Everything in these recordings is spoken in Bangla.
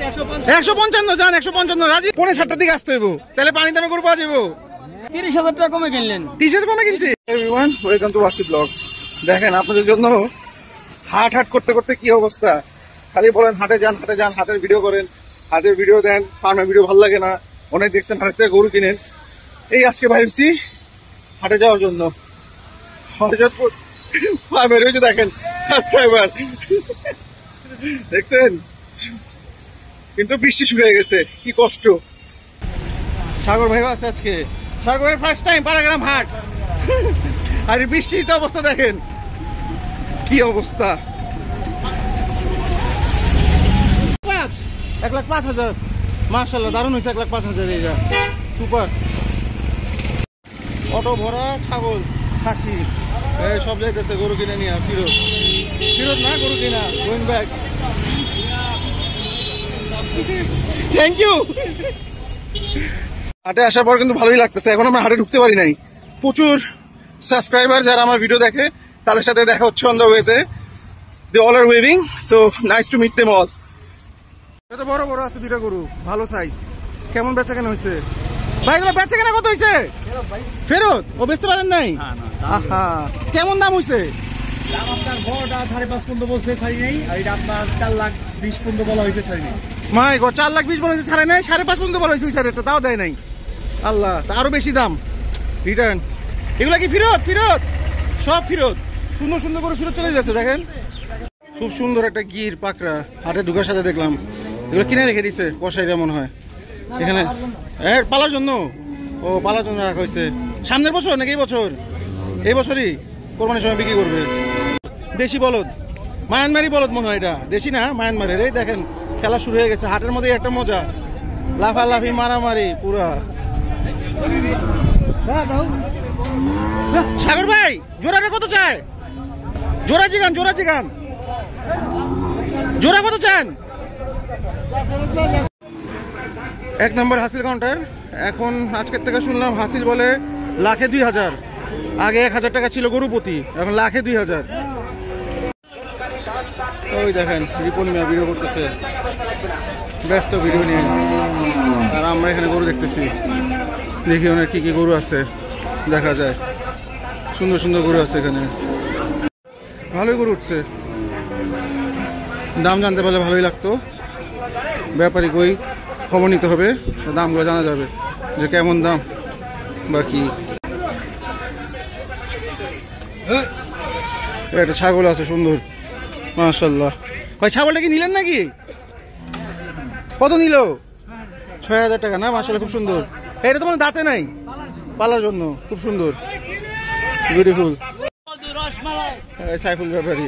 155 যান, 155 রাজি। 6:45 দিকে আসতে হইব, তাহলে পানি দামে গরু পাওয়া যাবো। 30,000 টাকা কমে কিনলেন। 30,000 কমে কিনছি। Everyone, welcome to Wasi blogs. দেখেন আপনাদের জন্য হাট করতে করতে কি অবস্থা। খালি বলেন হাটে যান, হাটের ভিডিও করেন, হাটের ভিডিও দেন, ফার্মের ভিডিও ভালো লাগে না। অনেক দেখছেন হাটের থেকে গরু কিনেন। এই আজকে বাইরেছি হাটে যাওয়ার জন্য। ফার্মের হয়েছে দেখেন সাবস্ক্রাইবার দেখছেন, কিন্তু বৃষ্টি শুরু হয়ে গেছে, কি কষ্ট। সাগর ভাই আছে আজকে, সাগর ভাই ফার্স্ট টাইম পাড়াগ্রাম হাট। আর বৃষ্টির অবস্থা দেখেন কি অবস্থা। 1,05,000 মাশাআল্লাহ, দারুণ হয়েছে। 1,05,000 এইটা সুপার। অটো ভরা ছাগল, খাসি সব যাইতেছে গরু কিনে নিয়ে। ফিরত না গরু কিনা, গোয়িং ব্যাক। Thank you. হাটে আসার পর কিন্তু ভালোই লাগতেছে। এখন আমরা হাটে ঢুকতে পারি নাই। প্রচুর সাবস্ক্রাইবার যারা আমার ভিডিও দেখে তাদের সাথে দেখা হচ্ছে অন দ্য ওয়েতে। They all are waving, so nice to meet them all. এত বড় বড় আছে দুইটা গরু, ভালো সাইজ। কেমন বেচা কেনা হয়েছে ভাই? এগুলো বেচা কেনা কত হয়েছে? ফেরত ও বেচতে পারেন নাই? আহা, কেমন দাম হয়েছে? মাই গড, 4,20,000 বলা হয়েছে, ছাড়ে নাই। 5.5 পর্যন্ত বলা হয়েছে, রেটটা তাও দেয় নাই। আল্লাহ, তা আরো বেশি দাম। রিটার্ন এগুলা কি ফিরত? সব ফিরত। সুন্দর সুন্দর করে ফিরত চলে যাচ্ছে। দেখেন খুব সুন্দর একটা গির পাকড়া হাটে ঢুকার সাথে দেখলাম। এগুলো কিনে রেখে দিছে কষাইরা মনে হয় এখানে পালার জন্য। ও পালার জন্য রাখা হয়েছে। সামনের বছর নাকি এই বছর? এই বছরই কোরবানির সময় বিক্রি করবে। দেশি বলদ, মায়ানমারি বলদ মনে হয়। এটা দেশি না, মায়ানমারের। এই দেখেন খেলা শুরু হয়ে গেছে হাটের মধ্যে। একটা মজা, লাফালাফি মারামারি পুরা। সাগর ভাই জোড়াটা কত চায়? জোড়া জিগান জোড়া কত চান? 1 নম্বর হাসিল কাউন্টার। এখন আজকের থেকে শুনলাম হাসিল বলে 1,02,000। আগে 1,000 টাকা ছিল গরু প্রতি, এখন 1,02,000। ওই দেখেন রিপন মিয়া ভিডিও করতেছে, ব্যস্ত ভিডিও নিয়ে। আর আমরা এখানে গরু দেখতেছি। দেখি ওনার কি কি গরু আছে, দেখা যায়। সুন্দর সুন্দর গরু আছে এখানে, ভালোই গরু উঠছে। দাম জানতে পারলে ভালোই লাগতো। ব্যাপারী কই খবর নিতে হবে, দামগুলো জানা যাবে যে কেমন দাম বা কি। একটা ছাগল আছে সুন্দর, মাশাআল্লাহ। ভাই ছাগলটা কি নিলেন নাকি? কত নিল? 6,000 টাকা না? মাশাআল্লাহ, খুব সুন্দর। এটা তো মানে দাঁতে নাই, পালার জন্য খুব সুন্দর, বিউটিফুল। সাইফুল ব্যাপারী।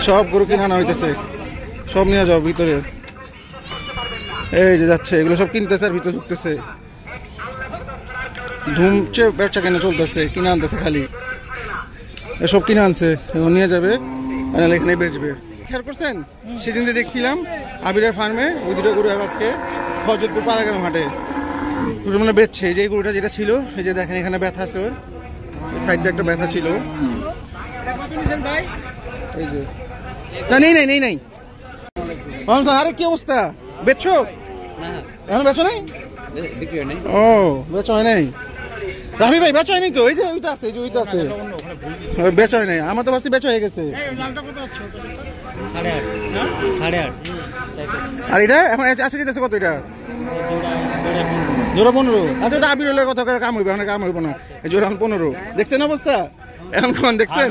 সব গরু কিনে আনা হইতেছে, সব নিয়ে যাও ভিতরে। এই যে যাচ্ছে, এগুলো সব কিনতেছে আর ভিতরে ঢুকতেছে। ধুমছে ব্যবসা কেন চলতেছে, কিনে আনতেছে খালি। এসব কিনে আনছে, নিয়ে যাবে, এখানে বেচবে। খেয়াল করছেন সেদিন দেখছিলাম আবিরা ফার্মে ওই দুটো গরু আজকে হজরতপুর পাড়াগ্রাম হাটে মানে বেচছে। যে গরুটা যেটা ছিল, এই যে দেখেন এখানে ব্যথা আছে, ওর সাইডে একটা ব্যথা ছিল। এই যে না, নেই। আরে কি অবস্থা, বেচছো? এখন বেচো নাই? ও বেচা হয় নাই। রাফি ভাই বেচা হয়নি তো? এই যে ওইটা আছে, ওইটা আছে, বেচা হয় নাই। আমার তো ভাবছি বেচা হয়ে গেছে। 8.5 আর এটা এখন আছে যেতেছে কত? এটা জোড়া 15। আচ্ছা ওটা আবির হলে কত কাম হইবে? এখন কাম হইব না, জোড়া 15। দেখছেন অবস্থা এখন? কোন দেখছেন?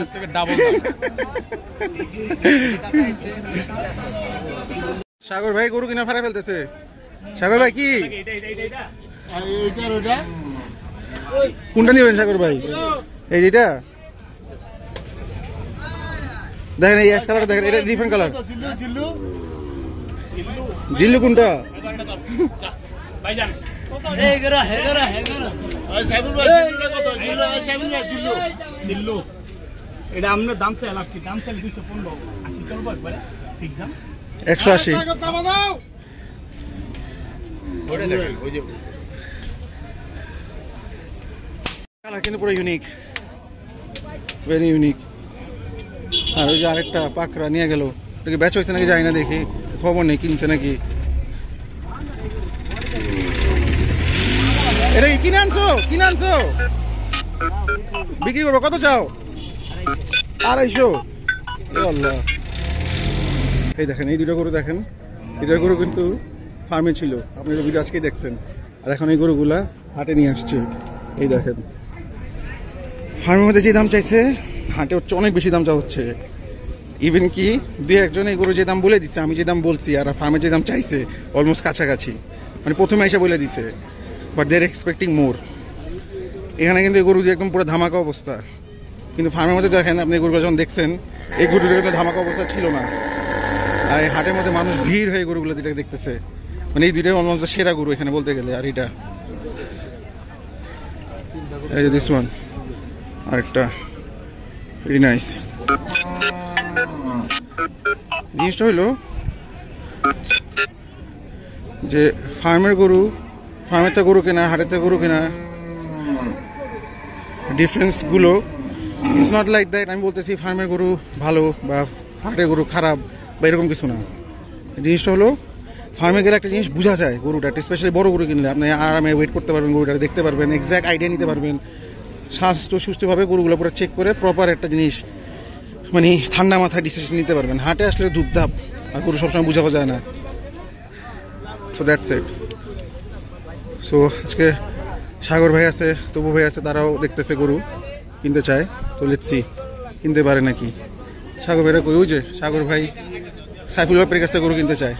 সাগর ভাই গরু কিনা ফেরা ফেলতেছে। সাগর ভাই কি কোনটা নিবেন সাগর ভাই? এই যেটা দেখেন, এই অ্যাশ কালার দেখেন, এটা ডিফারেন্ট কালার। জিল্লু কোনটা? এটা আমরা দাম চাই, লাভ কি দাম চাই? 215 80 চলবো একবারে ঠিক দাম 180। কালার কিন্তু পুরো ইউনিক, ভেরি ইউনিক। আর ওই যে আরেকটা পাকড়া নিয়ে গেল, ওটাকে বেচ হয়েছে নাকি যাই না, দেখি খবর নেই কিনছে নাকি। এটা কি কিনে আনছো? কিনে আনছো? বিক্রি করবো? কত চাও? 250। আল্লাহ, এই দেখেন এই দুটো গরু দেখেন, এই দুটো গরু কিন্তু ফার্মে ছিল, আপনি তো ভিডিও আজকেই দেখছেন। আর এখন এই গরুগুলা হাটে নিয়ে আসছে। এই দেখেন ফার্মের মধ্যে যে দাম চাইছে হাটে হচ্ছে অনেক বেশি দাম চা হচ্ছে। ইভেন কি দুই একজন এই গরু যে দাম বলে দিচ্ছে, আমি যে দাম বলছি আর ফার্মে যে দাম চাইছে অলমোস্ট কাছাকাছি, মানে প্রথমে এসে বলে দিছে, বাট দে আর এক্সপেক্টিং মোর। এখানে কিন্তু এই গরু যে একদম পুরো ধামাকা অবস্থা, কিন্তু ফার্মের মধ্যে দেখেন আপনি এই গরুগুলো যখন দেখছেন এই গরুগুলো কিন্তু ধামাকা অবস্থা ছিল না। আর এই হাটের মধ্যে মানুষ ভিড় হয়ে গরুগুলো দুইটা দেখতেছে, মানে এই দুইটাই অলমোস্ট সেরা গরু এখানে বলতে গেলে। আর এটা এই যে দিস ওয়ান আরেকটা ভেরি নাইস। জিনিসটা হইলো যে ফার্মের গরু, ফার্মের থেকে গরু কেনা, হাটের থেকে গরু কেনা ডিফারেন্স গুলো ইটস নট লাইক দ্যাট। আমি বলতেছি ফার্মের গরু ভালো বা হাটের গরু খারাপ বা এরকম কিছু না। জিনিসটা হলো ফার্মে গেলে একটা জিনিস বোঝা যায় গরুটা, স্পেশালি বড় গরু কিনলে আপনি আরামে ওয়েট করতে পারবেন, গরুটা দেখতে পারবেন, এক্স্যাক্ট আইডিয়া নিতে পারবেন, স্বাস্থ্য সুস্থভাবে গরুগুলো পুরো চেক করে প্রপার একটা জিনিস মানে ঠান্ডা মাথায় ডিসিশন নিতে পারবেন। হাটে আসলে ধূপধাপ আর গরু সবসময় বোঝা যায় না। So that's it. সো আজকে সাগর ভাই আছে, তবু ভাই আছে, তারাও দেখতেছে গরু কিনতে চায়। তো লেটস সি কিনতে পারে নাকি। সাগর ভাইরা কই, ওই যে সাগর ভাই সাইফুল ব্যাপারের কাছ থেকে গরু কিনতে চায়।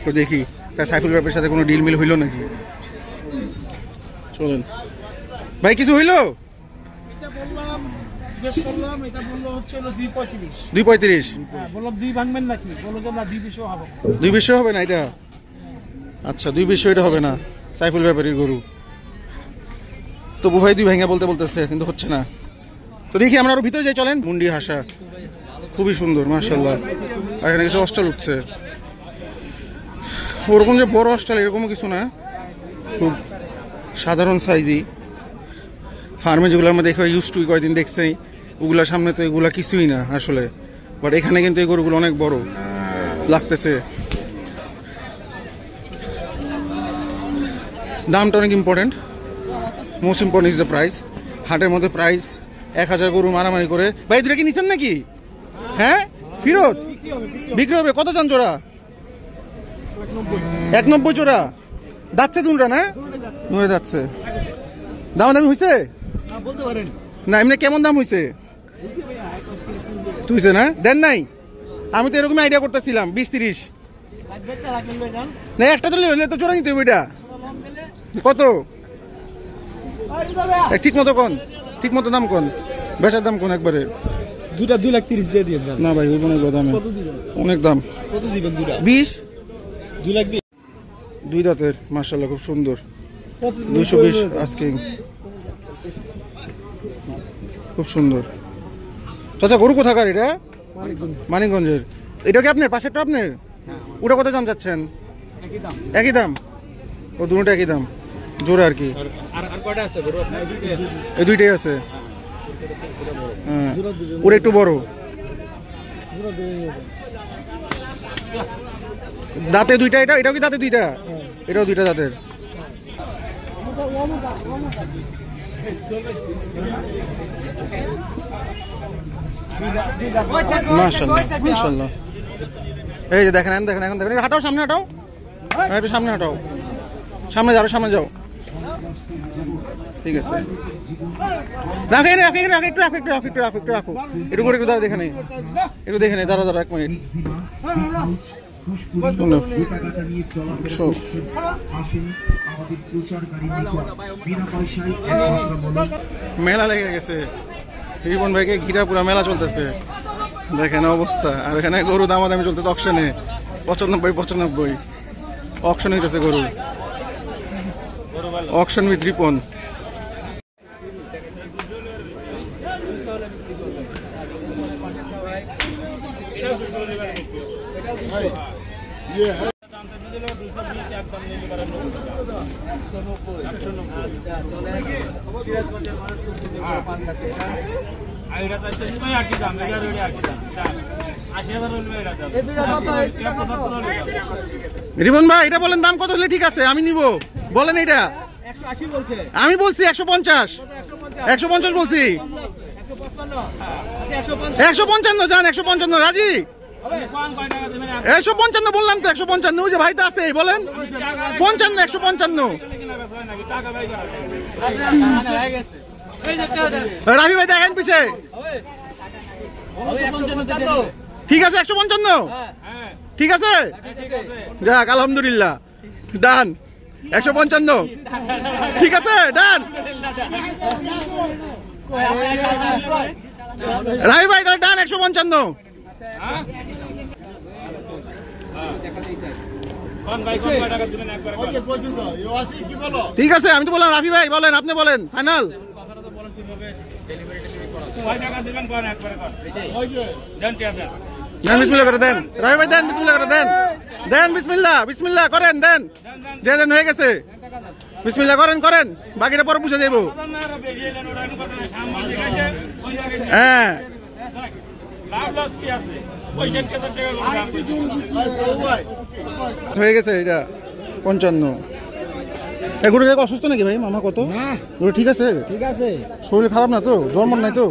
তো দেখি তাই সাইফুল ব্যাপারের সাথে কোনো ডিল মিল হইলো নাকি। চলেন ভাই, কিছু হইলো? এটা বললো হচ্ছে 235। 235 বললাম 2 ভাঙবেন নাকি, বললো যে না 220 হবে। 220 হবে না এটা? আচ্ছা 220 এটা হবে না, সাইফুল ব্যাপারীর গরু। তবু ভাই 2 ভাঙা বলতে বলতেছে, কিন্তু হচ্ছে না। তো দেখি আমরা আরো ভিতরে যাই, চলেন। মুন্ডি হাসা খুবই সুন্দর মাশাআল্লাহ। আর এখানে কিছু অস্টাল উঠছে, ওরকম যে বড় অস্টাল এরকমও কিছু না, খুব সাধারণ সাইজই। ফার্মে যেগুলো আমরা দেখে ইউজ টু কয়েকদিন দেখছি, ওগুলোর সামনে তো এগুলা কিছুই না আসলে। বাট এখানে কিন্তু এই গরুগুলো অনেক বড় লাগতেছে। দামটা অনেক important, most important is the price. হাটের মধ্যে প্রাইস 1000 গরু মারামারি করে। ভাই দুটা কি নিছেন নাকি? হ্যাঁ ফিরত বিক্রি হবে? কত চান জোড়া? 190 জোড়া। যাচ্ছে দুটা না? ধরে যাচ্ছে। দাম দামি হয়েছে না? এমনি কেমন দাম হয়েছে? হয়েছে না? দেন নাই? আমি তো এরকম আইডিয়া করতেছিলাম 20-30 না। একটা চলে তো জোড়া নিতে হবে। ওইটা কত? ঠিক মতো কোন, ঠিক মতো দাম কোন, বেচার দাম কোন একবারে? দুটা 230 দিয়ে দিন না ভাই ওই অনেক দাম, অনেক দাম। কত দিবেন? দুটা 20। 220 দুই দাঁতের মাশাআল্লাহ খুব সুন্দর। 220 আস্কিং, খুব সুন্দর। চাচা গরু কোথাকার এটা? মানিকগঞ্জের। এটা কি আপনার পাশেরটা আপনার? ওটা কত দাম যাচ্ছেন? একই দাম? ও দুটোটা একই দাম জোড়া আর কি। এই দুইটাই আছে। হ্যাঁ ওরা একটু বড়, দাঁতে দুইটা। এটাও কি দাঁতে দুইটা? এটাও দুইটা দাঁতের। মাশাআল্লাহ মাশাআল্লাহ। এই যে দেখেন দেখেন, এখন দেখেন, হাঁটাও সামনে, হাঁটাও একটু সামনে, হাঁটাও সামনে যাও, সামনে যাও। ঠিক আছে রাখো, রাখো, রাখো, একটু রাখো, একটু রাখো, একটু রাখো, একটু রাখো, একটু করে একটু দাঁড়া, দেখে নেই, একটু দেখে নেই, দাঁড়া দাঁড়া 1 মিনিট। মেলা লেগে গেছে, রিপন ভাইকে ঘিরা পুরা মেলা চলতেছে, দেখেন অবস্থা। আর এখানে গরু দামাদামি চলতেছে অকশনে, 95 অকশন হইতেছে গরু, অকশন উইথ রিপন। রিপন ভাই এটা বলেন দাম কত হলে ঠিক আছে আমি নিব, বলেন এটা। আমি বলছি 150, 150 বলছি, 155 যান, 155 রাজি, 155 বললাম তো, 155। ওই যে ভাই তো আছে, বলেন 55, 155। রাবি ভাই দেখেন পিছে, ঠিক আছে 155, ঠিক আছে, যাক আলহামদুলিল্লাহ, ডান 155, ঠিক আছে ডান। রাবি ভাই তাহলে ডান 155। ঠিক আছে আমি তো বললাম, রাফি ভাই বলেন, আপনি বলেন ফাইনাল। দেন বিসমিল্লাহ করে দেন, রাফি ভাই দেন বিসমিল্লাহ করে দেন, দেন বিসমিল্লাহ, বিসমিল্লাহ করেন, দেন দেন, হয়ে গেছে, বিসমিল্লাহ করেন, করেন, বাকিটা পরে বুঝে যাবো। হ্যাঁ হয়ে গেছে এটা 55। এগুলো অসুস্থ নাকি ভাই মামা? কত গরু? ঠিক আছে, ঠিক আছে, শরীর খারাপ না তো, জ্বর মন নাই তো?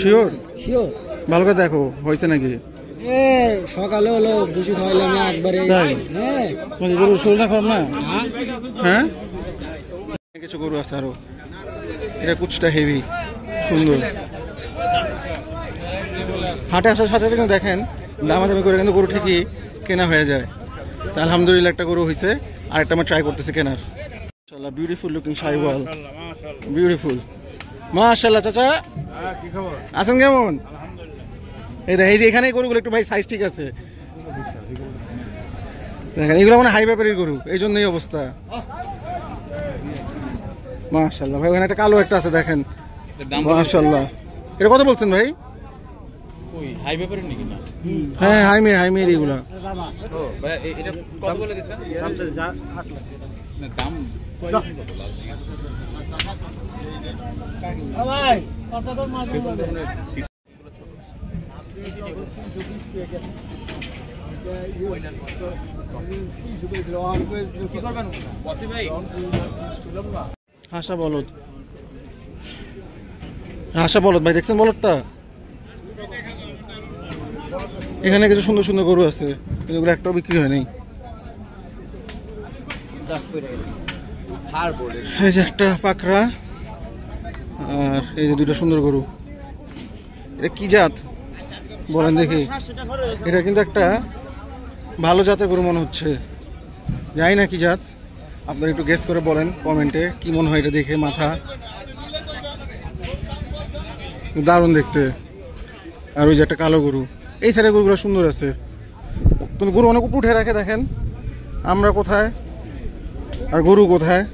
শিওর, শিওর, ভালো করে দেখো হয়েছে নাকি। সকালে হলো দুশো খাওয়াইলাম একবারে। গরু শরীরটা খারাপ না? হ্যাঁ কিছু গরু আছে আরো, এটা কুচটা হেভি সুন্দর। হাটে আসার সাথে সাথে কিন্তু দেখেন দামাদামি করে কিন্তু গরু ঠিকই কেনা হয়ে যায়। তা আলহামদুলিল্লাহ একটা গরু হয়েছে, আর একটা আমরা ট্রাই করতেছি কেনার। মাশাআল্লাহ বিউটিফুল লুকিং শাইওয়াল, বিউটিফুল মাশাআল্লাহ। চাচা কি খবর, আছেন কেমন? এই যে এখানে গরুগুলো একটু ভাই সাইজ ঠিক আছে, দেখেন এগুলো মানে হাই ব্যাপারের গরু, এই জন্যই অবস্থা। মাশাআল্লাহ ভাই, ওখানে একটা কালো একটা আছে দেখেন, মাশাআল্লাহ। এটা কত বলছেন ভাই? হাই ব্যাপারের নাকি? না, হ্যাঁ হাইমের এগুলা। ও ভাই এটা কত বলে দিছেন? দাম 8 লাখ। না দাম ভাই কত তো মাছ বলে কি করবেন বসি ভাই? হাসা বলদ, হাসা বলদ ভাই, দেখছেন বলদটা? এখানে কিছু সুন্দর সুন্দর গরু আছে, এগুলো একটাও বিক্রি হয় নাই। এই যে একটা পাকড়া, আর এই যে দুটো সুন্দর গরু। এটা কি জাত বলেন দেখি? এটা কিন্তু একটা ভালো জাতের গরু মনে হচ্ছে, জানি না কি জাত, আপনারা একটু গেস করে বলেন কমেন্টে, কি মনে হয় এটা দেখে। মাথা দারুণ দেখতে। আর ওই যে একটা কালো গরু, এই সাইডের গরুগুলো সুন্দর আছে, কিন্তু গরু অনেক উঠে রাখে। দেখেন আমরা কোথায় আর গরু কোথায়,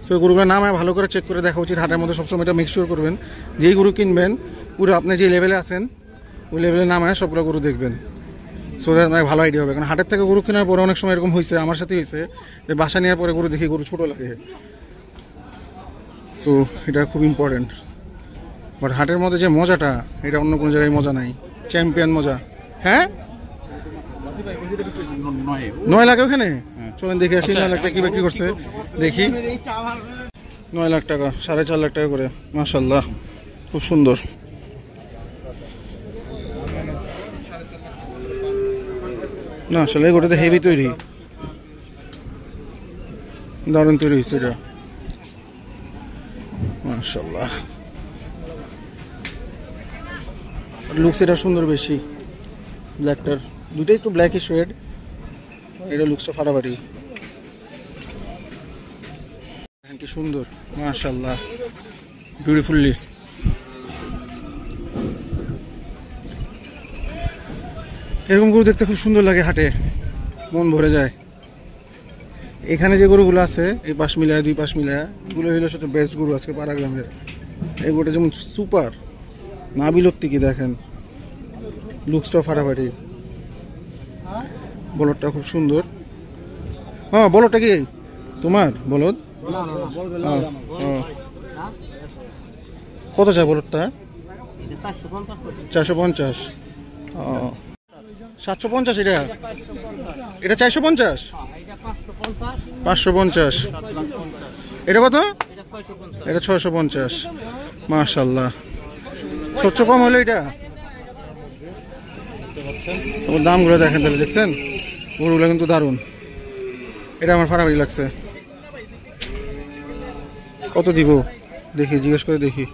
সেই গরুগুলো নামায় ভালো করে চেক করে দেখা উচিত। হাটের মধ্যে সবসময় এটা মেকশিওর করবেন, যেই গরু কিনবেন পুরো আপনি যে লেভেলে আছেন ওই লেভেলে নামায় সবগুলো গরু দেখবেন, সো দ্যাট ভালো আইডিয়া হবে। কারণ হাটের থেকে গরু কেনার পরে অনেক সময় এরকম হয়েছে, আমার সাথে হয়েছে যে বাসা নেওয়ার পরে গরু দেখি গরু ছোটো লাগে, সো এটা খুব ইম্পর্টেন্ট। বাট হাটের মধ্যে যে মজাটা, এটা অন্য কোনো জায়গায় মজা নাই, চ্যাম্পিয়ন মজা। হ্যাঁ 9 লাখ ওখানে, চলেন দেখে আসি 9 লাখ টাকা কি বিক্রি করছে দেখি। 9 লাখ টাকা, 4.5 লাখ টাকা করে, মাশাআল্লাহ খুব সুন্দর। না আসলে গোটাতে হেভি তৈরি, দারুণ তৈরি হয়েছে এটা, মাশাআল্লাহ। লুকস এটা সুন্দর বেশি, ব্ল্যাকটার দুটোই একটু ব্ল্যাকিশ রেড, এটা লুকসটা ফাটাফাটি, কি সুন্দর মাশাআল্লাহ, বিউটিফুলি। এরকম গরু দেখতে খুব সুন্দর লাগে, হাটে মন ভরে যায়। এখানে যে গরুগুলো আছে এই পাশ মিলায় দুই পাশ মিলায়, এগুলো হইলো সবচেয়ে বেস্ট গরু আজকে পাড়াগ্রামের। এই গরুটা যেমন সুপার, না বিলত্তি কি দেখেন, লুকসটাও ফাটাফাটি, বলদটা খুব সুন্দর। হ্যাঁ বলদটা কি তোমার? বলদ কত চাই বলদটা? 450। ও 750 এটা, এটা 450, 550। এটা কত? এটা 650। মাশাআল্লাহ, সবচেয়ে কম হলো এটা। তোমার দামগুলো দেখেন তাহলে, দেখছেন গরুগুলো কিন্তু দারুণ। এটা আমার ফাটাফাটি লাগছে। কত দিব দেখি, জিজ্ঞেস করে দেখি।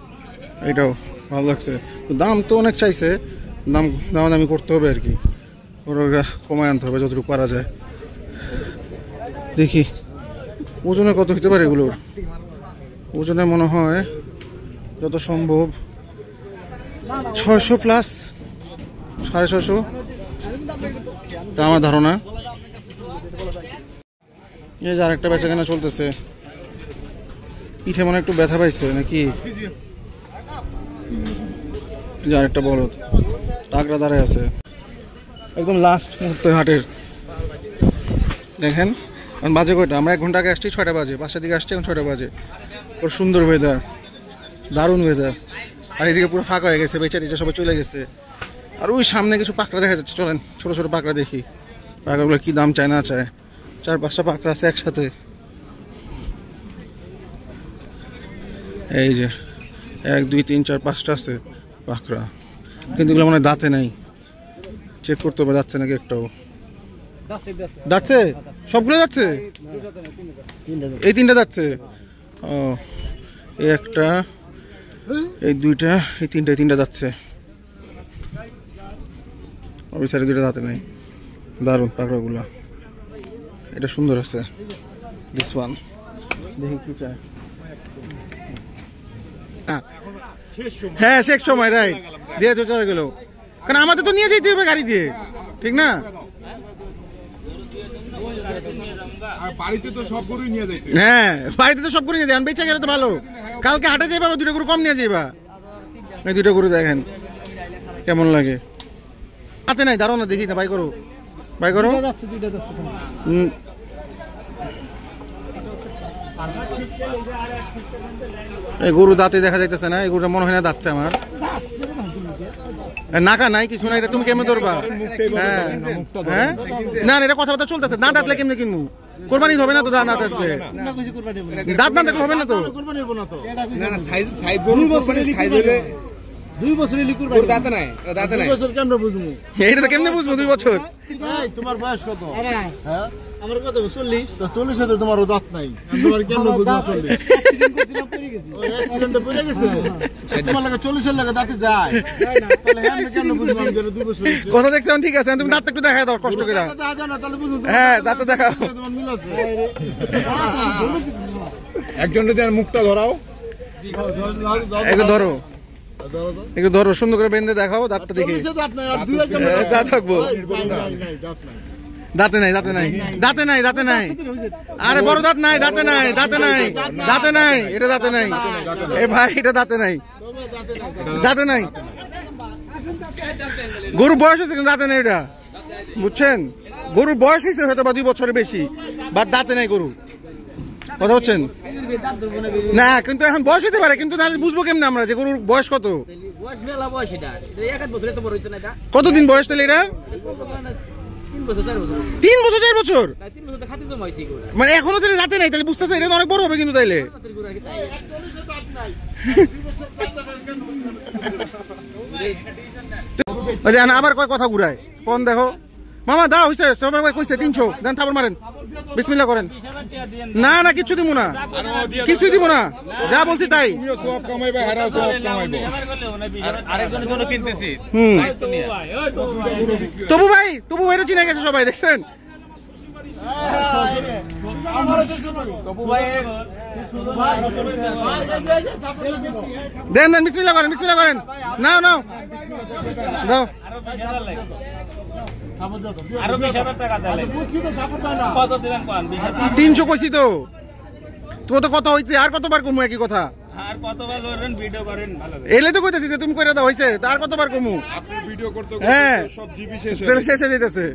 এটাও ভালো লাগছে, দাম তো অনেক চাইছে, দামি করতে হবে আর কি, ওরা কমায় আনতে হবে যতটুকু পারা যায়। দেখি ওজনে কত হতে পারে এগুলোর। ওজনে মনে হয় যত সম্ভব 600 প্লাস, 650, এটা আমার ধারণা। এই যে আরেকটা বেচাকেনা চলতেছে, পিঠে মনে একটু ব্যথা পাইছে নাকি। আরেকটা বলদ টাকরা দাঁড়ায় আছে, একদম লাস্ট মুহূর্তে হাটের। দেখেন বাজে কয়টা, আমরা 1 ঘন্টা আগে আসছি 6টা বাজে, 5টার দিকে আসছি, এখন 6টা বাজে। ওর সুন্দর ওয়েদার, দারুণ ওয়েদার। আর এদিকে পুরো ফাঁকা হয়ে গেছে, বেচা টেচা সবাই চলে গেছে। আর ওই সামনে কিছু পাকড়া দেখা যাচ্ছে, চলেন ছোট ছোট পাকড়া দেখি। পাকড়াগুলো কি দাম চায় না চায়। 4-5টা পাকড়া আছে একসাথে। এই যে 1 2 3 4 5টা আছে পাকড়া, কিন্তু এগুলো মনে হয় দাঁতে নাই। চেক করতে হবে যাচ্ছে নাকি একটাও। যাচ্ছে সবগুলো, যাচ্ছে এই 3টা যাচ্ছে। ও এই একটা, এই 2টা, এই 3টা যাচ্ছে। ওই সাইডে 2টা দাঁতে নেই। দারুণ পাকড়াগুলা, এটা সুন্দর আছে। দিস ওয়ান দেখি কি চায়। হ্যাঁ শেষ সময়, রাইট, দিয়ে চলে গেল। কারণ আমাদের তো নিয়ে যেতে হবে গাড়ি দিয়ে, ঠিক না? বাড়িতে তো সব গরুই নিয়ে যাইতে। হ্যাঁ বাড়িতে তো সব গরু নিয়ে যান, বেচা গেলে তো ভালো। কালকে হাটে যাইবা, 2টা গরু কম নিয়ে যাইবা। এই 2টা গরু দেখেন কেমন লাগে। হাতে নাই, দাঁড়াও না দেখি না, বাই করো বাই করো। এই গরু দাঁতে দেখা যাইতেছে না, এই গরুটা মনে হয় না দাঁতছে আমার। নাকা নাই, কিছু নাই, এটা তুমি কেমনে ধরবা? হ্যাঁ হ্যাঁ, না এটা কথাবার্তা চলতেছে। না দাঁতলে কেমনে কিনবো? কোরবানি হবে না তো, দাঁত না দাঁতলে, দাঁত না দেখলে হবে না তো। 2 বছর দাঁতে নাই, দাঁতে নাই, 2 বছর কেমনে বুঝবো? এইটা তো কেমনে বুঝবো 2 বছর? তোমার বয়স কত? আমার কত? 40। তো 40 এ তোমার দাঁত নাই, তোমার কেমনে বুঝবো 40? অ্যাক্সিডেন্টে পড়ে গেছে, তোমার লাগে 40 এর লাগে দাঁতে যায় না, তাহলে হ্যাঁ কেমনে বুঝবো আমি 2 বছর? কথা দেখছেন, ঠিক আছে, তুমি দাঁত একটু দেখায় দাও কষ্ট করে। হ্যাঁ দাঁত দেখাও, তোমার মিল আছে। একজন যদি আর মুখটা ধরাও, একটু ধরো, একটু ধরো, সুন্দর করে বেঁধে দেখাও দাঁতটা দেখি। দাঁত থাকবো, দাঁতে নাই, দাঁতে নাই, দাঁতে নাই, দাঁতে নাই। আরে বড় দাঁত নাই, দাঁতে নাই, দাঁতে নাই, দাঁতে নাই, এটা দাঁতে নাই। এ ভাই এটা দাঁতে নাই, দাঁতে নাই। গরু বয়স হয়েছে কিন্তু দাঁতে নাই, এটা বুঝছেন? গরুর বয়স হয়েছে হয়তো বা 2 বছরের বেশি, বাট দাঁতে নাই গরু। কথা হচ্ছেন না, কিন্তু এখন বয়স হতে পারে, কিন্তু নাহলে বুঝবো কেমনে আমরা যে গরুর বয়স কত? কতদিন বয়স তাহলে এটা? 3 বছর 4 বছর, মানে এখনো তাহলে দাঁতে নাই, তাহলে বুঝতেছে এটা অনেক বড় হবে কিন্তু তাইলে। আবার কয় কথা ঘুরায় কোন দেখো। মামা দাও হইছে, সবাই কইছে 300 দেন, থাপড় মারেন, বিসমিল্লাহ করেন। না না কিচ্ছু দিব না, কিছুই দিব না, যা বলছি তাই। সব কামাইবে, হারা সব কামাইবো। আরেকজনের জন্য কিনতেছি। তবু ভাইরা চিনে গেছে সবাই, দেখছেন? দেন দেন, বিসমিল্লাহ করেন, বিসমিল্লাহ করেন। নাও নাও দাও। 300 কইছি তো, তো কত হইছে? আর কতবার কমু একই কথা? এলে তো কইতেছি যে তুমি কইরা দাও হইছে, তার কতবার কমু? হ্যাঁ শেষ হয়ে যেতেছে,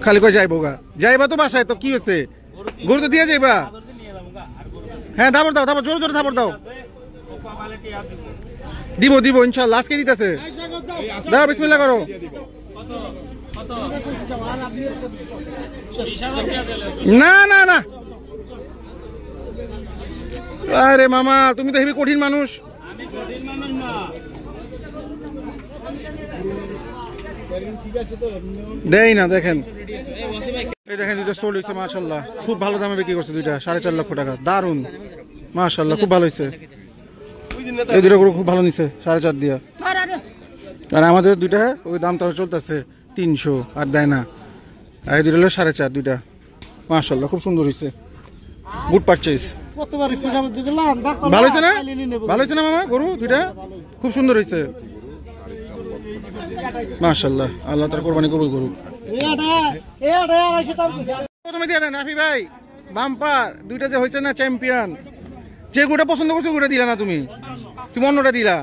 খালি কই যাইবো গা, যাইবা তো বাসায়, তো কি হয়েছে? গরু তো দিয়ে যাইবা। হ্যাঁ থাপড় দাও, থাপড়, জোরে জোরে থাপড় দাও। দিব দিব ইনশাআল্লাহ আজকে দিতেছে দাও বিসমিল্লাহ করো না না না আরে মামা তুমি তো হেবি কঠিন মানুষ দেই না দেখেন এই দেখেন দুটো সোল হয়েছে মাশাআল্লাহ খুব ভালো দামে বিক্রি করছে দুইটা 4.5 লক্ষ টাকা দারুন মাশাআল্লাহ খুব ভালো হয়েছে এই দুটো গরু খুব ভালো নিছে 4.5 দিয়া আর আমাদের দুইটা ওই দামটা চলতেছে 300 আর দেয় না আর এই দুটো হলো 4.5 দুইটা মাশাআল্লাহ খুব সুন্দর হয়েছে গুড পারচেজ ভালো হয়েছে না ভালো হয়েছে না মামা গরু দুইটা খুব সুন্দর হয়েছে মাশাআল্লাহ আল্লাহ তার কোরবানি কবুল করুক প্রথমে দিয়ে দেন রাফি ভাই বাম্পার দুইটা যে হয়েছে না চ্যাম্পিয়ন যে গোটা পছন্দ করছো গোটা দিলা না তুমি তুমি অন্যটা দিলা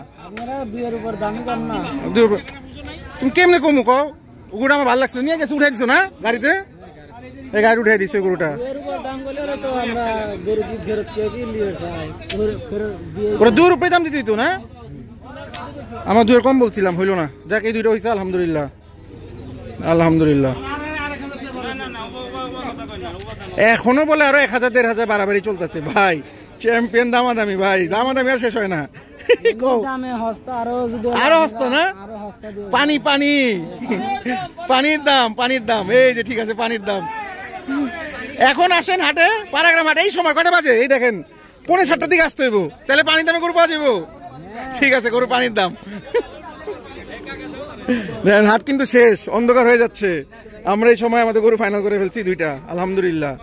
তুমি কেমনে কমু কও ওগুলো আমার ভালো লাগছে নিয়ে গেছে উঠে দিছো না গাড়িতে এই গাড়ি উঠে দিছে গরুটা ওরা 2 রুপিয়া দাম দিতে দিত না আমার 2 কম বলছিলাম হইলো না যাক এই দুইটা হয়েছে আলহামদুলিল্লাহ আলহামদুলিল্লাহ এখনো বলে আরো 1000 1500 বাড়াবাড়ি চলতেছে ভাই চ্যাম্পিয়ন দামাদামি ভাই দামাদামি আর শেষ হয় না আরো হস্ত না পানি পানি পানির দাম এই যে ঠিক আছে পানির দাম এখন আসেন হাটে পাড়াগ্রাম হাটে এই সময় কটা বাজে এই দেখেন 6:45 দিকে আসতে হইব তাহলে পানির দামে গরু পাওয়া যাবো ঠিক আছে গরু পানির দাম দেখেন হাট কিন্তু শেষ অন্ধকার হয়ে যাচ্ছে আমরা এই সময় আমাদের গরু ফাইনাল করে ফেলছি দুইটা আলহামদুলিল্লাহ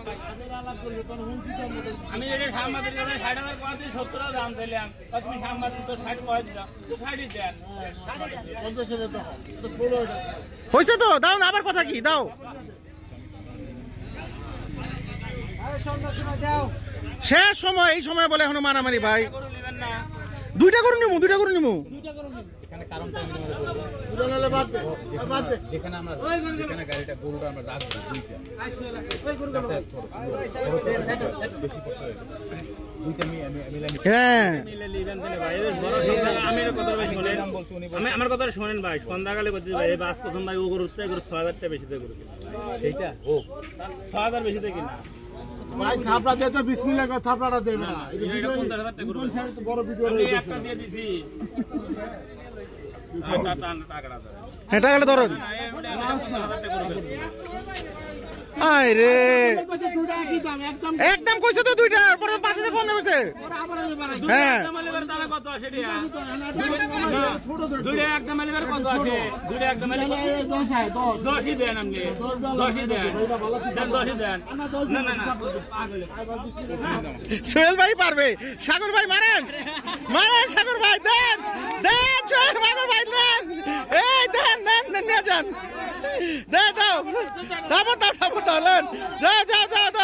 হয়েছে তো দাও না আবার কথা কি দাও শেষ সময় এই সময় বলে এখনো মারামারি ভাই দুইটা করে নিমু আমার কথা শোনেন ভাই সন্ধ্যাকালে করতে ভাই এই বাস প্রথম ভাই ও গরু 6000 টাকা বেশি দিয়ে গরু সেইটা ও 6000 বেশি দিয়ে কিনা ভাই থাপড়া দে তো বিসমিল্লাহ কর থাপড়াটা দেবে না এটা 50000 টাকা করবে বড় ভিডিও আমি একটা দিয়ে দিছি হ্যাঁ টাকাটা ধরুন আয় রে একদম কইছে তো দুইটা পরে 5000 কম নেছে হ্যাঁ কত আছে দুইটা একদম এলিবার কত আছে দুইটা একদম এলিবার 10ই দেন আপনি 10ই দেন 10ই দেন না না না সোহেল ভাই পারবে সাগর ভাই মারেন সাগর ভাই দেন সোহেল সাগর ভাই দেন এই দেন নিয়ে যান দাও যাও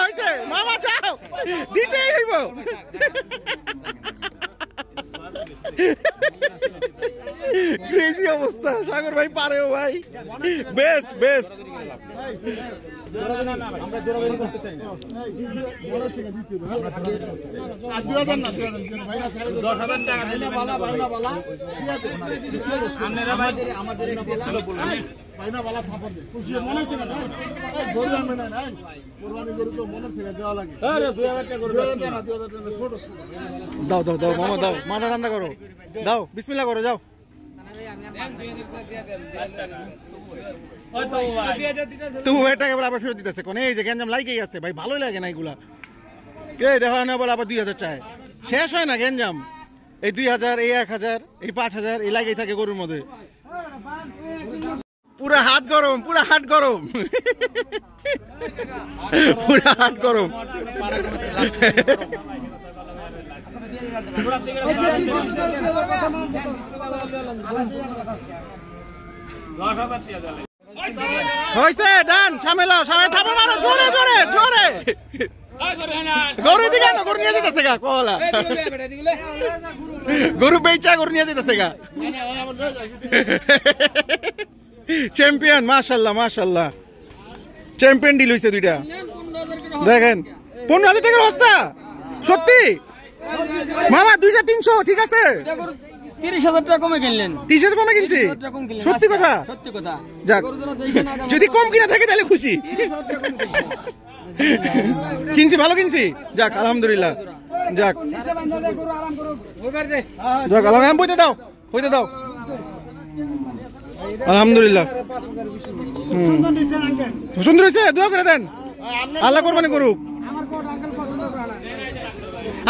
হইছে মামা যাও দিতেই হইব ক্রেজি অবস্থা সাগর ভাই পারেও ভাই বেস্ট আমরা জোরাজোরি করতে চাই না 10,000 টাকা দিলে বালা আপনারা ভাই আমাদের ছিল বলুন ভাইনা বালা থাপড় দে খুশি মনে হচ্ছে না গরু আনবে না কুরবানি গরু তো মনে থেকে দেওয়া লাগে আরে 2000 টাকা করে ছোট দাও মামা দাও মাথা রান্না করো দাও বিসমিল্লাহ করো যাও তুমি টাকা বলে আবার ফেরত দিতেছে কোন এই যে গেঞ্জাম লাগেই আছে ভাই ভালোই লাগে না এগুলা কে দেখা না বলে আবার 2000 চায় শেষ হয় না গেঞ্জাম এই 2000 এই 1000 এই 5000 এই লাগেই থাকে গরুর মধ্যে পুরা হাত গরম পুরা হাত গরম হয়েছে ডান সামেলা সবাই থাপড় মারো জোরে গরু দিকে না গরু নিয়ে যেতেছে গা কলা গরু বেচা গরু নিয়ে যেতেছে গা চ্যাম্পিয়ন মাশাআল্লাহ চ্যাম্পিয়ন ডিল হইছে দুইটা দেখেন 15,000 টাকার বস্তা সত্যি মামা 2300 ঠিক আছে 30,000 টাকা কমে কিনলেন 30,000 কমে কিনছি 30,000 টাকা কম কিনলেন সত্যি কথা সত্যি কথা যাক যদি কম কিনা থাকে তাহলে খুশি 30,000 টাকা কম কিনলেন কিনছি ভালো কিনছি যাক আলহামদুলিল্লাহ যাক যাক আলহামদুলিল্লাহ বইতে দাও আলহামদুলিল্লাহ সুন্দর হয়েছে দোয়া করে দেন আল্লাহ কোরবানি করুক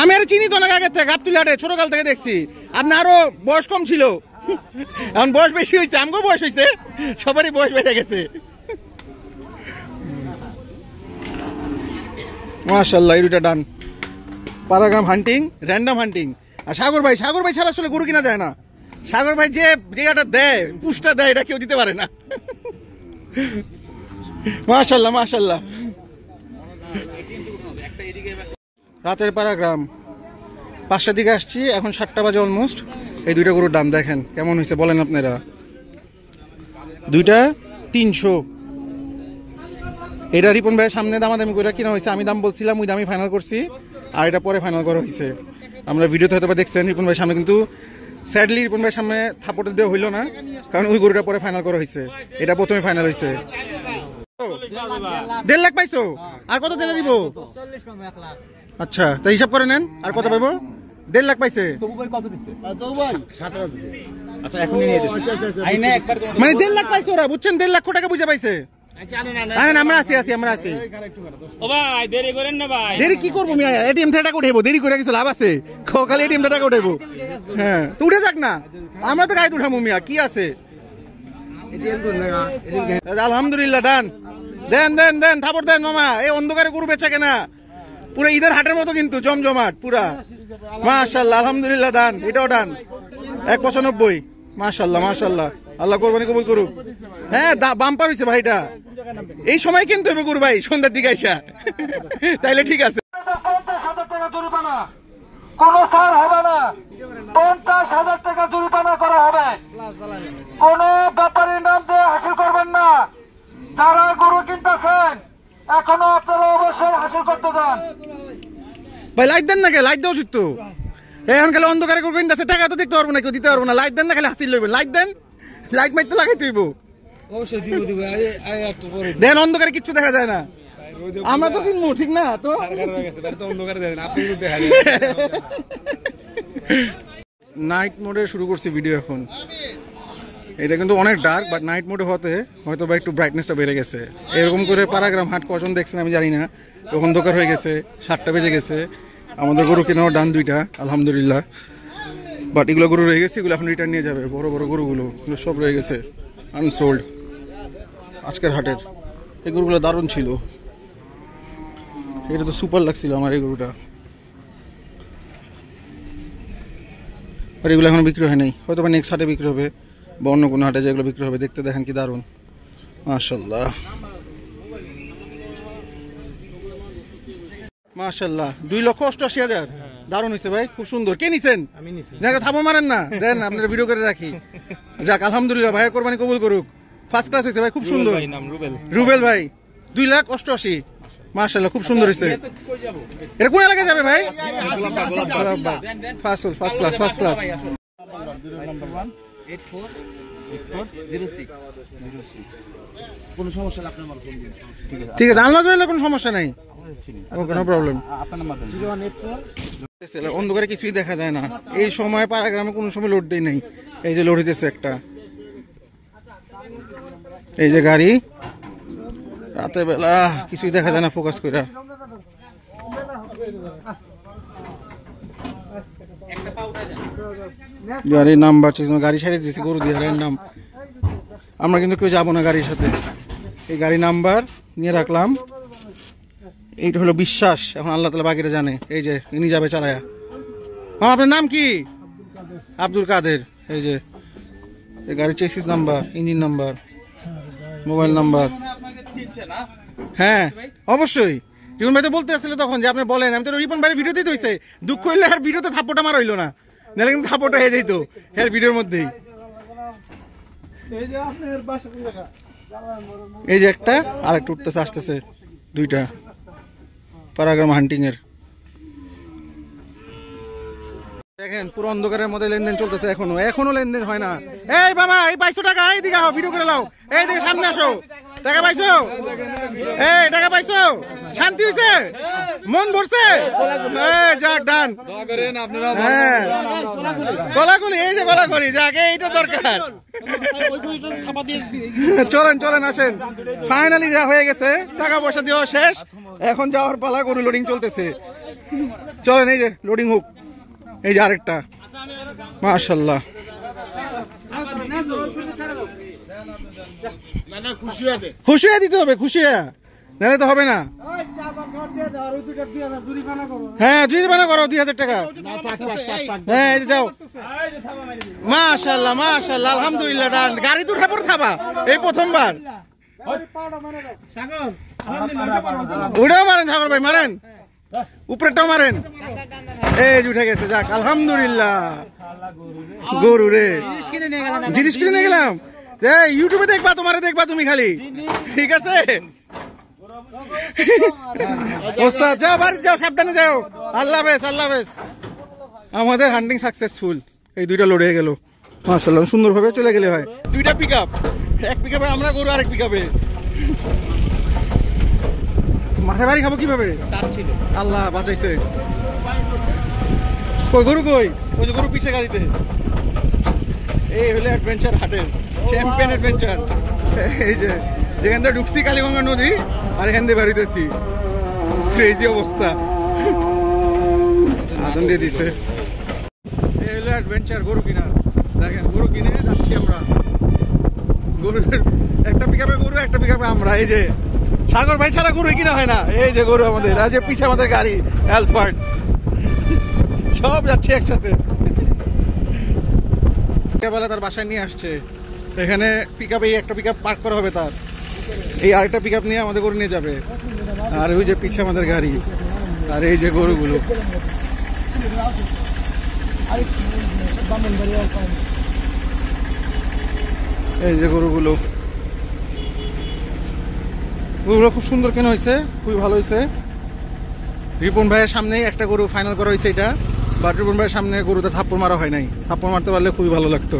আমি আর চিনি তো না আগের থেকে গাবতুলিহাটে ছোটকাল থেকে দেখছি আপনি আরো বয়স কম ছিল এখন বয়স বেশি হয়েছে আমাকেও বয়স হয়েছে সবারই বয়স বেড়ে গেছে মাশাআল্লাহ এই দুটা ডান পারাগ্রাম হান্টিং র্যান্ডম হান্টিং আর সাগর ভাই ছাড়া আসলে গরু কিনা যায় না সাগর ভাই যে জায়গাটা দেয় পুষটা দেয় এটা কেউ দিতে পারে না মাশাআল্লাহ রাতের পারাগ্রাম 5টার দিকে আসছি এখন 7টা বাজে অলমোস্ট এই দুইটা গরুর দাম দেখেন কেমন হয়েছে বলেন আপনারা দুইটা 300 এটা রিপন ভাইয়ের সামনে দামাদামি করে কিনা হয়েছে আমি দাম বলছিলাম ওই দামই ফাইনাল করছি আর এটা পরে ফাইনাল করা হয়েছে আমরা ভিডিওতে হয়তো দেখছেন রিপন ভাইয়ের সামনে কিন্তু স্যাডলি রিপন ভাইয়ের সামনে থাপড়ে দেওয়া হইলো না কারণ ওই গরুটা পরে ফাইনাল করা হয়েছে এটা প্রথমে ফাইনাল হয়েছে 1.5 লাখ পাইছো আর কত দিলে দিব 40 পাবো 1 লাখ আচ্ছা তাই হিসাব করে নেন আর কত পাবো 1.5 লাখ পাইছে আচ্ছা এখন নিয়ে দিন আইনা একবার মানে 1.5 লাখ পাইছে ওরা বুঝছেন 1.5 লাখ টাকা বুঝে পাইছে আমরা আছি ও ভাই দেরি করেন না ভাই দেরি কি করবো মিয়া এটিএম থেকে টাকা উঠাইবো দেরি করে কিছু লাভ আছে খালি এটিএম থেকে টাকা উঠাইবো হ্যাঁ তো উঠে যাক না আমরা তো গাড়ি উঠাবো মিয়া কি আছে আলহামদুলিল্লাহ ডান দেন থাপড় দেন মামা এই অন্ধকারে গরু বেচা কেনা পুরো ঈদের হাটের মতো কিন্তু জমজমাট পুরা মাশাআল্লাহ আলহামদুলিল্লাহ ডান এটাও ডান 195 মাশাআল্লাহ আল্লাহ কোরবানি কবুল করুক হ্যাঁ বাম্পার হইছে ভাইটা এই সময় কিন্তু গরু ভাই সন্ধ্যার দিকে আইসা তাইলে ঠিক আছে 50,000 টাকা জরিমানা কোন ছাড় হবে না 50,000 টাকা জরিমানা করা হবে কোন ব্যাপারীর নাম দিয়ে হাসিল করবেন না যারা গরু কিনতেছেন এখনো আপনারা অবশ্যই হাসিল করতে যান ভাই লাইট দেন না কে লাইট দেওয়া উচিত তো এখন খালি অন্ধকারে গরু কিনতেছে টাকা তো দেখতে পারবো না কেউ দিতে পারবো না লাইট দেন না খালি হাসিল লইবেন লাইট দেন লাইট মাইট তো লাগাইতে হইব অবশ্যই দিব একটু পরে দেন অন্ধকারে কিচ্ছু দেখা যায় না আমরা তো কিনবো ঠিক না তো নাইট মোডে শুরু করছি ভিডিও এখন এটা কিন্তু অনেক ডার্ক বাট নাইট মোডে হতে হয়তো বা একটু ব্রাইটনেসটা বেড়ে গেছে এরকম করে পারাগ্রাম হাট কজন দেখছেন আমি জানি না অন্ধকার হয়ে গেছে 7টা বেজে গেছে আমাদের গরু কেনাও ডান 2টা আলহামদুলিল্লাহ বাট এগুলো গরু রয়ে গেছে এগুলো এখন রিটার্ন নিয়ে যাবে বড় বড় গরুগুলো সব রয়ে গেছে আনসোল্ড আজকের হাটের এই গরুগুলো দারুণ ছিল এটা তো সুপার লাগছিল আমার এই গরুটা আর এগুলো এখনো বিক্রি হয় নাই হয়তো বা নেক্সট হাটে বিক্রি হবে বা অন্য কোনো হাটে যেগুলো বিক্রি হবে দেখতে দেখেন কি দারুণ মাশাআল্লাহ মাশাআল্লাহ 2,88,000 দারুণ হয়েছে ভাই খুব সুন্দর কে নিছেন আমি নিছি জায়গা থামো মারেন না দেন আপনারা ভিডিও করে রাখি যাক আলহামদুলিল্লাহ ভাই কোরবানি কবুল করুক ফার্স্ট ক্লাস হয়েছে ভাই খুব সুন্দর নাম রুবেল ভাই 2,88,000 মাশাআল্লাহ খুব সুন্দর হয়েছে এটা কোন এলাকায় যাবে ভাই ফার্স্ট ক্লাস কোনো সমস্যা না আপনার ফোন দিন ঠিক আছে আনলাজ হইলে কোনো সমস্যা নাই ওকে নো প্রবলেম আপনার নাম্বার দেন অন্ধকারে কিছুই দেখা যায় না এই সময় পাড়াগ্রামে কোনো সময় লোড দেই নাই এই যে লোড হইতেছে একটা এই যে গাড়ি রাতের বেলা কিছুই দেখা যায় না ফোকাস করে গাড়ির নাম্বার গাড়ি ছাড়িয়ে দিয়েছি গরু দিয়ে নাম আমরা কিন্তু কেউ যাবো না গাড়ির সাথে এই গাড়ি নাম্বার নিয়ে রাখলাম এইটা হলো বিশ্বাস এখন আল্লাহ তাআলা বাকিটা জানে এই যে ইনি যাবে চালায়া আপনার নাম কি আব্দুল কাদের এই যে এই গাড়ির chassis number engine number mobile number হ্যাঁ অবশ্যই রিপন ভাই তো বলতে আসলে তখন যে আপনি বলেন আমি তো রিপন ভাই ভিডিওতেই তো হইছে দুঃখ হইলে আর ভিডিওতে থাপ্পড়টা মারা হইলো না নাহলে কিন্তু থাপ্পড়টা হয়ে যাইতো এর ভিডিওর মধ্যেই এই যে একটা আর একটা উঠতেছে আসতেছে 2টা পারাগ্রাম হান্টিং এর দেখেন পুরো অন্ধকারের মধ্যে লেনদেন চলতেছে, এখনো লেনদেন হয় না। এই মামা, এই 2200 টাকা, এই দিকে ভিডিও করে লাও, এই দিকে সামনে আসো। টাকা পাইছো? এই টাকা পাইছো? শান্তি হয়েছে? মন ভরছে? যাক ডান। হ্যাঁ গলাগলি, এই যে গলাগলি, যাক এইটা দরকার। চলেন আসেন, ফাইনালি যা হয়ে গেছে, টাকা পয়সা দেওয়া শেষ, এখন যাওয়ার পালা, গরু লোডিং চলতেছে। চলেন, এই যে লোডিং হোক, এই যে আরেকটা, মাশাআল্লাহ। খুশি হয়ে দিতে হবে, খুশি হয়ে, নাহলে তো হবে না। হ্যাঁ জরিমানা করো 2000 টাকা। হ্যাঁ এই যে যাও, মাশাআল্লাহ মাশাআল্লাহ, আলহামদুলিল্লাহ। ডান, গাড়ি তো উঠে পড়ে খাবা, এই প্রথমবার। উঠেও মারেন সাগর ভাই, মারেন, উপরেরটাও মারেন। এই যে উঠে গেছে, যাক আলহামদুলিল্লাহ। গরু রে, জিনিস কিনে নিয়ে গেলাম। ইউটিউবে দেখবা, তোমারে দেখবা তুমি খালি, ঠিক আছে? ওস্তাদ যাও, বাড়ি যাও, সাবধানে যাও। আল্লাহ হাফেজ, আল্লাহ হাফেজ। আমাদের হান্টিং সাকসেসফুল, এই দুইটা লোড হয়ে গেল মাশাআল্লাহ, সুন্দরভাবে চলে গেলে হয়। দুইটা পিক আপ, এক পিক আপে আমরা গরু, আরেক পিক আপে। মাথায় বাড়ি খাবো কিভাবে? আল্লাহ বাঁচাইছে। কই গরু, কই? ওই যে গরু পিছে গাড়িতে। এই হলে অ্যাডভেঞ্চার হাটের চ্যাম্পিয়ন অ্যাডভেঞ্চার। এই যে যেখান থেকে ঢুকছি কালীগঙ্গা নদী, আর এখান দিয়ে বাড়িতেছি, ক্রেজি অবস্থা। আদান দিয়ে দিছে। এই হলো অ্যাডভেঞ্চার, গরু কিনা। দেখেন গরু কিনে যাচ্ছি আমরা। গরুর একটা পিকআপে গরু, একটা পিকআপে আমরা। এই যে সাগর ভাই ছাড়া গরু কিনা হয় না। এই যে গরু আমাদের, আর যে পিছে আমাদের গাড়ি অ্যালফার্ড, সব যাচ্ছে একসাথে। বেলা তার বাসায় নিয়ে আসছে, এখানে পিকআপে একটা পিকআপ পার্ক করা হবে তার, এই আরেকটা পিকআপ নিয়ে আমাদের গরু নিয়ে যাবে। আর ওই যে পিছে আমাদের গাড়ি, আর এই যে গরুগুলো। এই যে গরুগুলো, গরুগুলো খুব সুন্দর কেন হয়েছে, খুবই ভালো হয়েছে। রিপন ভাইয়ের সামনে একটা গরু ফাইনাল করা হয়েছে এটা, বাট রিপন ভাইয়ের সামনে গরুতে থাপ্পড় মারা হয় নাই। থাপ্পড় মারতে পারলে খুবই ভালো লাগতো।